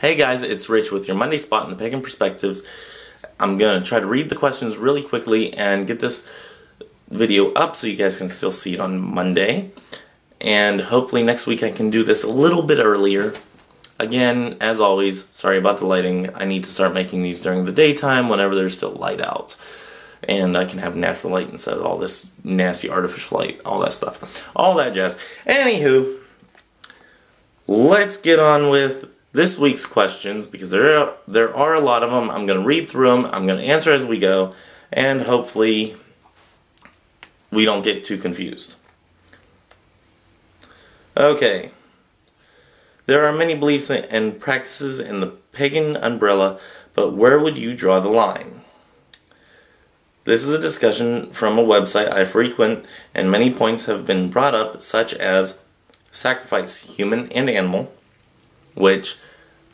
Hey guys, it's Rich with your Monday spot in the Pagan Perspectives. I'm going to try to read the questions really quickly and get this video up so you guys can still see it on Monday. And hopefully next week I can do this a little bit earlier. Again, as always, sorry about the lighting. I need to start making these during the daytime whenever there's still light out. And I can have natural light instead of all this nasty artificial light, all that stuff. All that jazz. Anywho, let's get on with this week's questions, because there are a lot of them. I'm going to read through them, I'm going to answer as we go, and hopefully we don't get too confused. Okay. There are many beliefs and practices in the pagan umbrella, but where would you draw the line? This is a discussion from a website I frequent, and many points have been brought up, such as sacrifice human and animal, which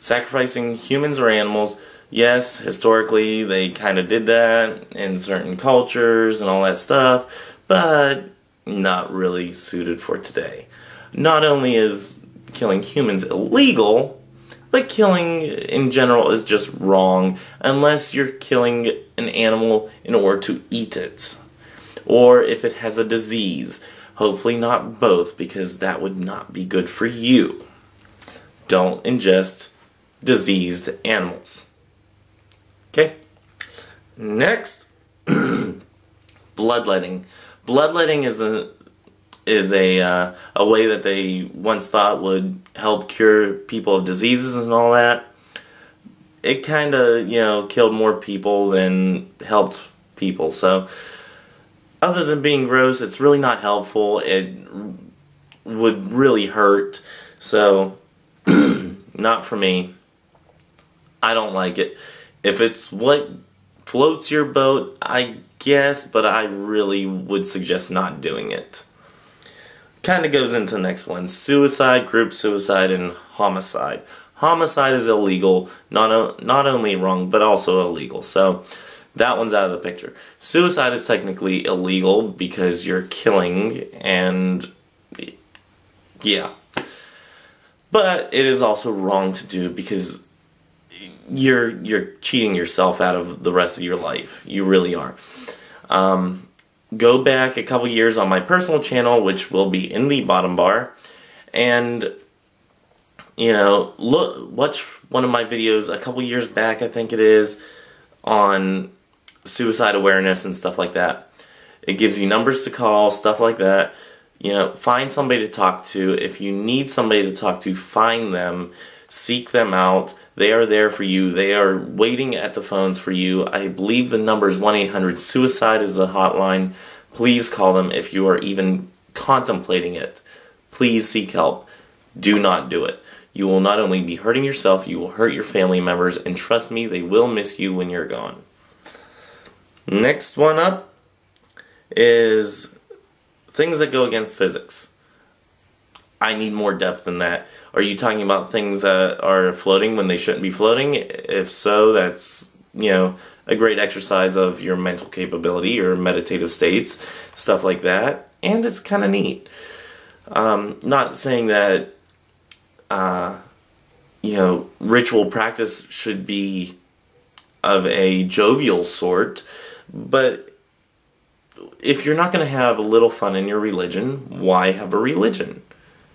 sacrificing humans or animals, yes, historically they kind of did that in certain cultures and all that stuff, but not really suited for today. Not only is killing humans illegal, but killing in general is just wrong unless you're killing an animal in order to eat it, or if it has a disease. Hopefully not both, because that would not be good for you. Don't ingest diseased animals. Okay? Next, bloodletting. Bloodletting is a way that they once thought would help cure people of diseases and all that. It kind of, killed more people than helped people. So, other than being gross, it's really not helpful. It would really hurt. So, not for me. I don't like it. If it's what floats your boat, I guess, but I really would suggest not doing it. Kind of goes into the next one. Suicide, group suicide, and homicide. Homicide is illegal, not only wrong, but also illegal. So, that one's out of the picture. Suicide is technically illegal because you're killing, and yeah. But it is also wrong to do because you're cheating yourself out of the rest of your life. You really are. Go back a couple years on my personal channel, which will be in the bottom bar, and watch one of my videos a couple years back, I think it is, on suicide awareness and stuff like that. It gives you numbers to call, stuff like that. Find somebody to talk to. If you need somebody to talk to, find them, seek them out. They are there for you. They are waiting at the phones for you. I believe the number is 1-800-SUICIDE is the hotline. Please call them if you are even contemplating it. Please seek help. Do not do it. You will not only be hurting yourself, you will hurt your family members, and trust me, they will miss you when you're gone. Next one up is things that go against physics. I need more depth than that. Are you talking about things that are floating when they shouldn't be floating? If so, that's, a great exercise of your mental capability, your meditative states, stuff like that. And it's kind of neat. Not saying that, ritual practice should be of a jovial sort, but if you're not going to have a little fun in your religion, why have a religion?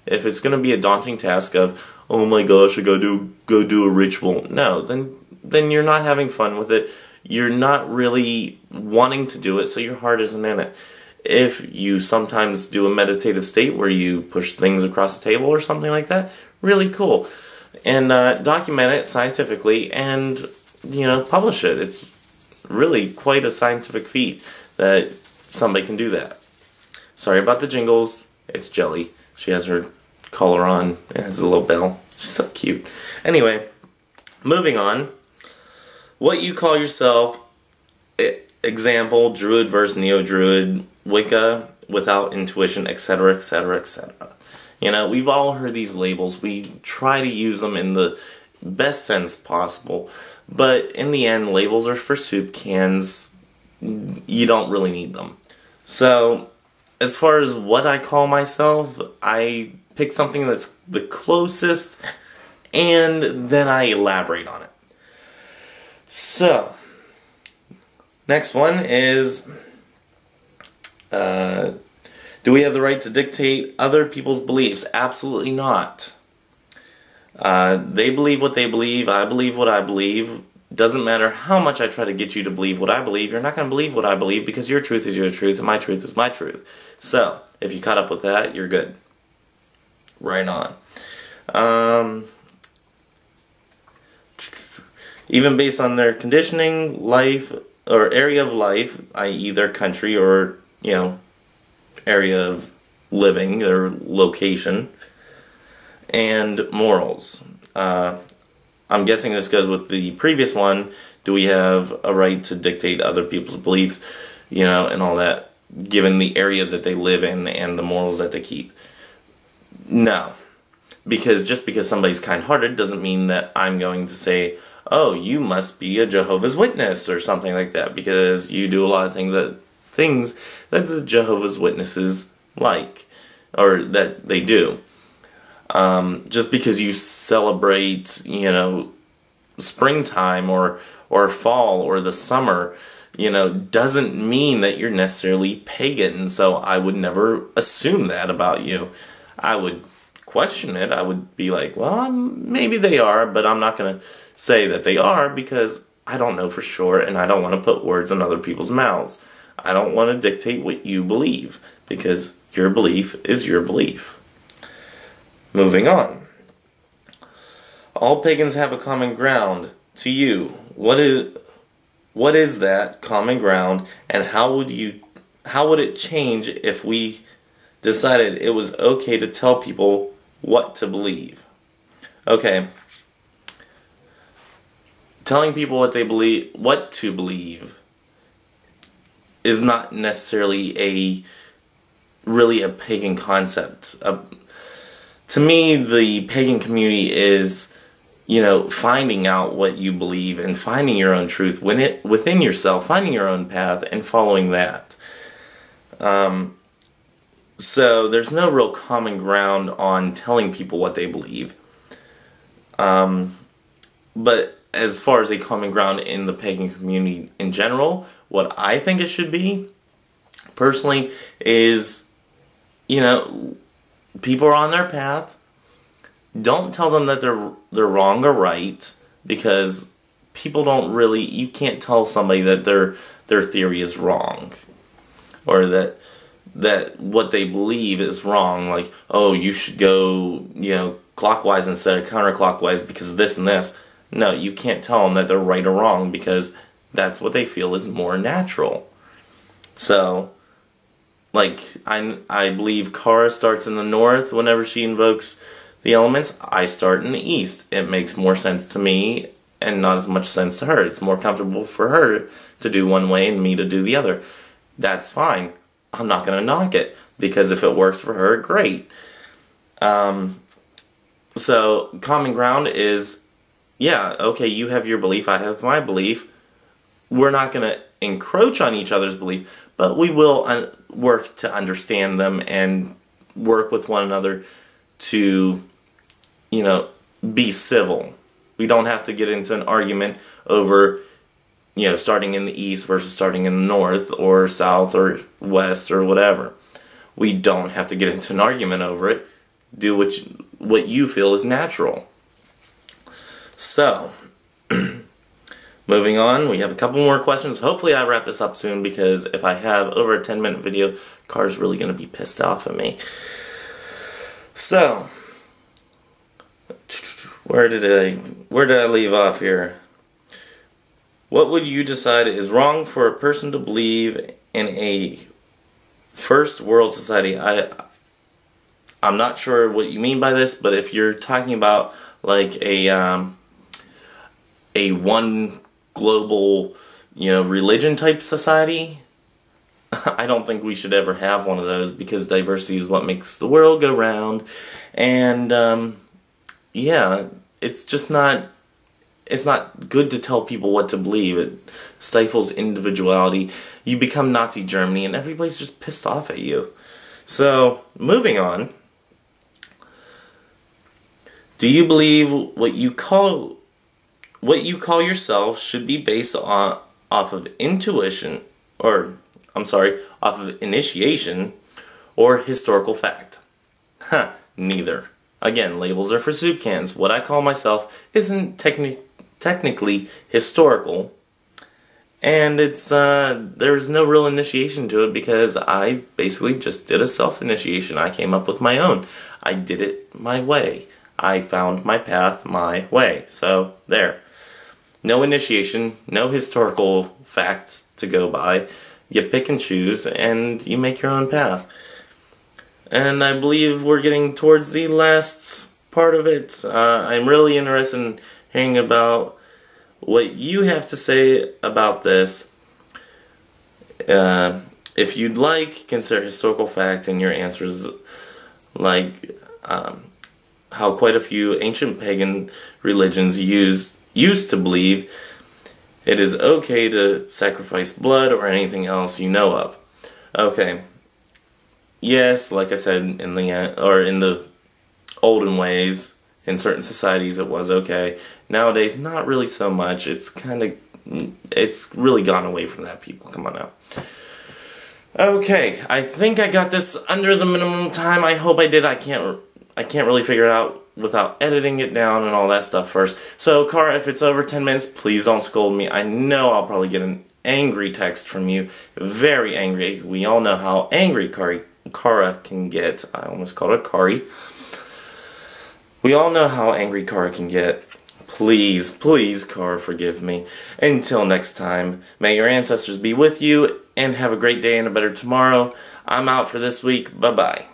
If it's going to be a daunting task of, oh my gosh, I gotta go do a ritual, no, then you're not having fun with it. You're not really wanting to do it, so your heart isn't in it. If you sometimes do a meditative state where you push things across the table or something like that, really cool. And document it scientifically and, publish it. It's really quite a scientific feat that somebody can do that. Sorry about the jingles. It's Jelly. She has her collar on. It has a little bell. She's so cute. Anyway, moving on. What you call yourself, example, Druid versus Neo-Druid, Wicca without intuition, etc., etc., etc. We've all heard these labels. We try to use them in the best sense possible, but in the end, labels are for soup cans. You don't really need them. So, as far as what I call myself, I pick something that's the closest and then I elaborate on it. So, next one is, do we have the right to dictate other people's beliefs? Absolutely not. They believe what they believe, I believe what I believe. Doesn't matter how much I try to get you to believe what I believe, you're not going to believe what I believe because your truth is your truth and my truth is my truth. So, if you caught up with that, you're good. Right on. Even based on their conditioning, life, or area of life, i.e. their country or, area of living, their location, and morals. I'm guessing this goes with the previous one. Do we have a right to dictate other people's beliefs, and all that, given the area that they live in and the morals that they keep? No. Because just because somebody's kind-hearted doesn't mean that I'm going to say, oh, you must be a Jehovah's Witness or something like that, because you do a lot of things that the Jehovah's Witnesses like, or that they do. Just because you celebrate, springtime or fall or the summer, doesn't mean that you're necessarily pagan. So I would never assume that about you. I would question it. I would be like, well, maybe they are, but I'm not going to say that they are because I don't know for sure, and I don't want to put words in other people's mouths. I don't want to dictate what you believe because your belief is your belief. Moving on. All pagans have a common ground. To you, what is that common ground, and how would it change if we decided it was okay to tell people what to believe? Okay. Telling people what to believe is not necessarily really a pagan concept. To me, the pagan community is, finding out what you believe and finding your own truth within yourself, finding your own path and following that. So there's no real common ground on telling people what they believe. But as far as a common ground in the pagan community in general, what I think it should be, personally, is, people are on their path. Don't tell them that they're wrong or right, because people don't really, you can't tell somebody that their theory is wrong, or that what they believe is wrong, like, oh, you should go, clockwise instead of counterclockwise because of this and this. No, you can't tell them that they're right or wrong because that's what they feel is more natural. So, like, I believe Kara starts in the north whenever she invokes the elements. I start in the east. It makes more sense to me and not as much sense to her. It's more comfortable for her to do one way and me to do the other. That's fine. I'm not going to knock it, because if it works for her, great. So, common ground is, yeah, okay, you have your belief, I have my belief. We're not going to encroach on each other's belief, but we will work to understand them and work with one another to, be civil. We don't have to get into an argument over, starting in the east versus starting in the north or south or west or whatever. We don't have to get into an argument over it. Do what you feel is natural. So, moving on, we have a couple more questions. Hopefully I wrap this up soon, because if I have over a 10-minute video, Car's really going to be pissed off at me. So, where did I leave off here? What would you decide is wrong for a person to believe in a first world society? I'm not sure what you mean by this, but if you're talking about like a one global, religion type society, I don't think we should ever have one of those, because diversity is what makes the world go round. And yeah, it's just not, it's not good to tell people what to believe. It stifles individuality. You become Nazi Germany and everybody's just pissed off at you. So, moving on. Do you believe what you call yourself should be based on off of intuition, or I'm sorry, off of initiation, or historical fact? Neither. Again, labels are for soup cans. What I call myself isn't technically historical, and it's there's no real initiation to it because I basically just did a self-initiation. I came up with my own. I did it my way. I found my path my way. So there. No initiation, no historical facts to go by. You pick and choose, and you make your own path. And I believe we're getting towards the last part of it. I'm really interested in hearing about what you have to say about this. If you'd like, consider historical fact in your answers, like how quite a few ancient pagan religions used to believe it is okay to sacrifice blood or anything else you know of. Okay. Yes, like I said, in the olden ways, in certain societies it was okay. Nowadays, not really so much. It's really gone away from that, people. Come on now. Okay, I think I got this under the minimum time. I hope I did. I can't really figure it out without editing it down and all that stuff first. So, Cara, if it's over 10 minutes, please don't scold me. I know I'll probably get an angry text from you. Very angry. We all know how angry Cara can get. I almost called her Kari. We all know how angry Cara can get. Please, please, Cara, forgive me. Until next time, may your ancestors be with you, and have a great day and a better tomorrow. I'm out for this week. Bye-bye.